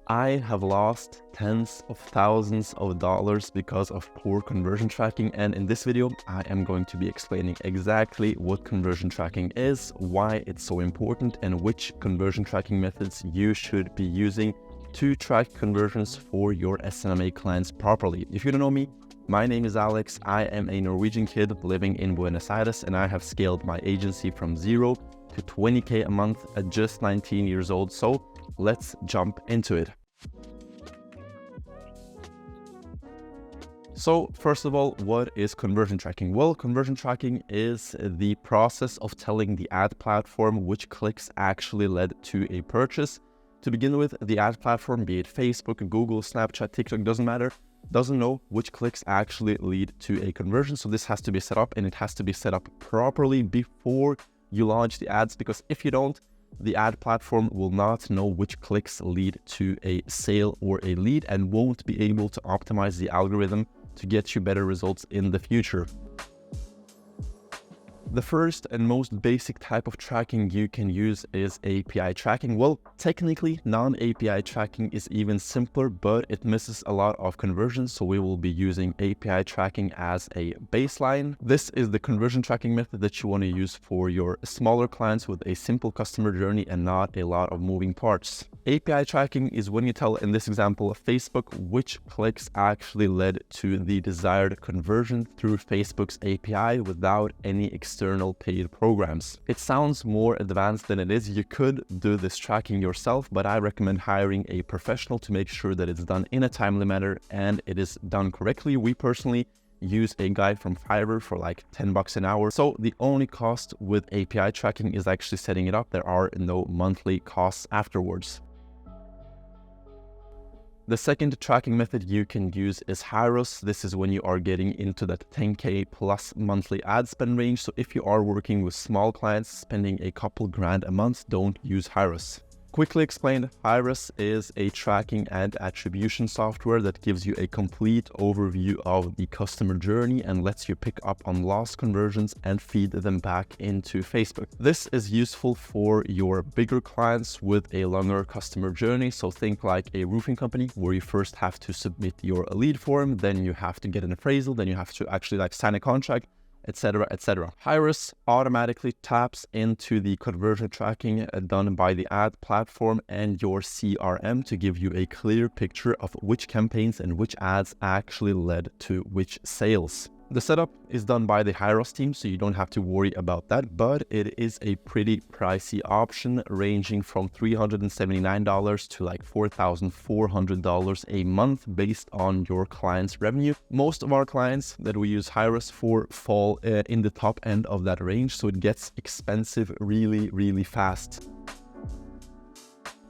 I have lost tens of thousands of dollars because of poor conversion tracking, and in this video I am going to be explaining exactly what conversion tracking is, why it's so important, and which conversion tracking methods you should be using to track conversions for your SMMA clients properly. If you don't know me, my name is Alex. I am a Norwegian kid living in Buenos Aires, and I have scaled my agency from 0 to 20K a month at just 19 years old. So let's jump into it. So first of all, what is conversion tracking? Well, conversion tracking is the process of telling the ad platform which clicks actually led to a purchase. To begin with, the ad platform, be it Facebook, Google, Snapchat, TikTok, doesn't matter, doesn't know which clicks actually lead to a conversion. So this has to be set up, and it has to be set up properly before you launch the ads, because if you don't, the ad platform will not know which clicks lead to a sale or a lead and won't be able to optimize the algorithm to get you better results in the future. The first and most basic type of tracking you can use is API tracking. Well, technically, non-API tracking is even simpler, but it misses a lot of conversions, so we will be using API tracking as a baseline. This is the conversion tracking method that you want to use for your smaller clients with a simple customer journey and not a lot of moving parts. API tracking is when you tell, in this example of Facebook, which clicks actually led to the desired conversion through Facebook's API without any external paid programs. It sounds more advanced than it is. You could do this tracking yourself, but I recommend hiring a professional to make sure that it's done in a timely manner and it is done correctly. We personally use a guy from Fiverr for like 10 bucks an hour. So the only cost with API tracking is actually setting it up. There are no monthly costs afterwards. The second tracking method you can use is Hyros. This is when you are getting into that 10K plus monthly ad spend range. So if you are working with small clients spending a couple grand a month, don't use Hyros. Quickly explained, Hyros is a tracking and attribution software that gives you a complete overview of the customer journey and lets you pick up on lost conversions and feed them back into Facebook. This is useful for your bigger clients with a longer customer journey. So think like a roofing company where you first have to submit your lead form, then you have to get an appraisal, then you have to actually sign a contract, etc., etc. Hyros automatically taps into the conversion tracking done by the ad platform and your CRM to give you a clear picture of which campaigns and which ads actually led to which sales. The setup is done by the Hyros team, so you don't have to worry about that, but it is a pretty pricey option ranging from $379 to like $4,400 a month based on your client's revenue. Most of our clients that we use Hyros for fall in the top end of that range, so it gets expensive really, really fast.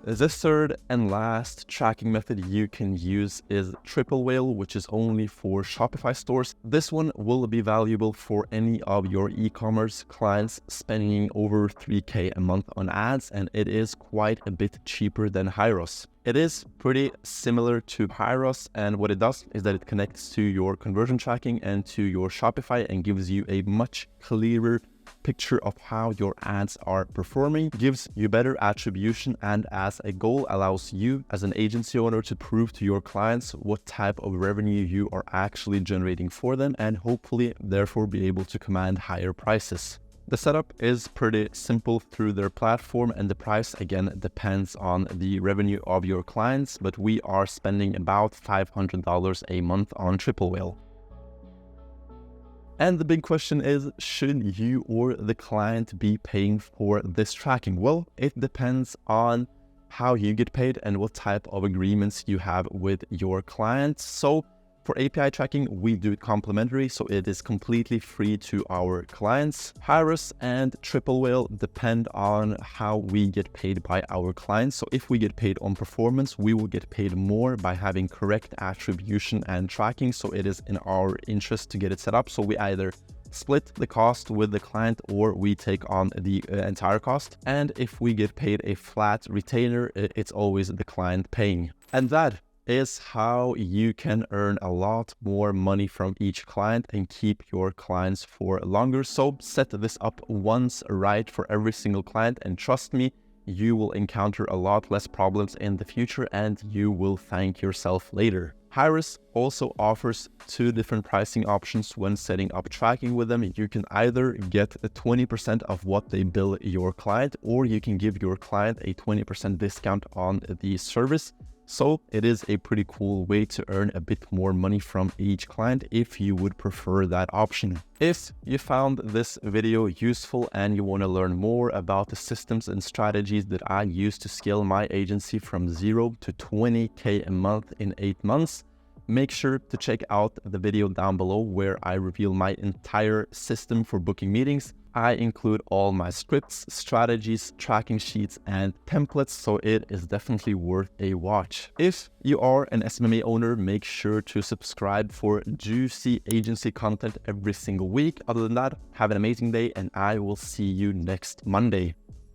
The third and last tracking method you can use is Triple Whale, which is only for Shopify stores. This one will be valuable for any of your e-commerce clients spending over 3K a month on ads, and it is quite a bit cheaper than Hyros. It is pretty similar to Hyros, and what it does is that it connects to your conversion tracking and to your Shopify and gives you a much clearer picture of how your ads are performing, gives you better attribution, and as a goal allows you as an agency owner to prove to your clients what type of revenue you are actually generating for them and hopefully therefore be able to command higher prices. The setup is pretty simple through their platform, and the price again depends on the revenue of your clients, but we are spending about $500 a month on Triple Whale. And the big question is, should you or the client be paying for this tracking? Well, it depends on how you get paid and what type of agreements you have with your clients. So for API tracking, we do it complimentary, so it is completely free to our clients. Hyros and Triple Whale depend on how we get paid by our clients. So if we get paid on performance, we will get paid more by having correct attribution and tracking. So it is in our interest to get it set up. So we either split the cost with the client or we take on the entire cost. And if we get paid a flat retainer, it's always the client paying. And that is how you can earn a lot more money from each client and keep your clients for longer. So set this up once right for every single client, and trust me, you will encounter a lot less problems in the future and you will thank yourself later. Hyros also offers 2 different pricing options when setting up tracking with them. You can either get 20% of what they bill your client, or you can give your client a 20% discount on the service. So it is a pretty cool way to earn a bit more money from each client if you would prefer that option. If you found this video useful and you want to learn more about the systems and strategies that I use to scale my agency from 0 to 20K a month in 8 months, make sure to check out the video down below where I reveal my entire system for booking meetings. I include all my scripts, strategies, tracking sheets, and templates, so it is definitely worth a watch. If you are an SMMA owner, make sure to subscribe for juicy agency content every single week. Other than that, have an amazing day, and I will see you next Monday.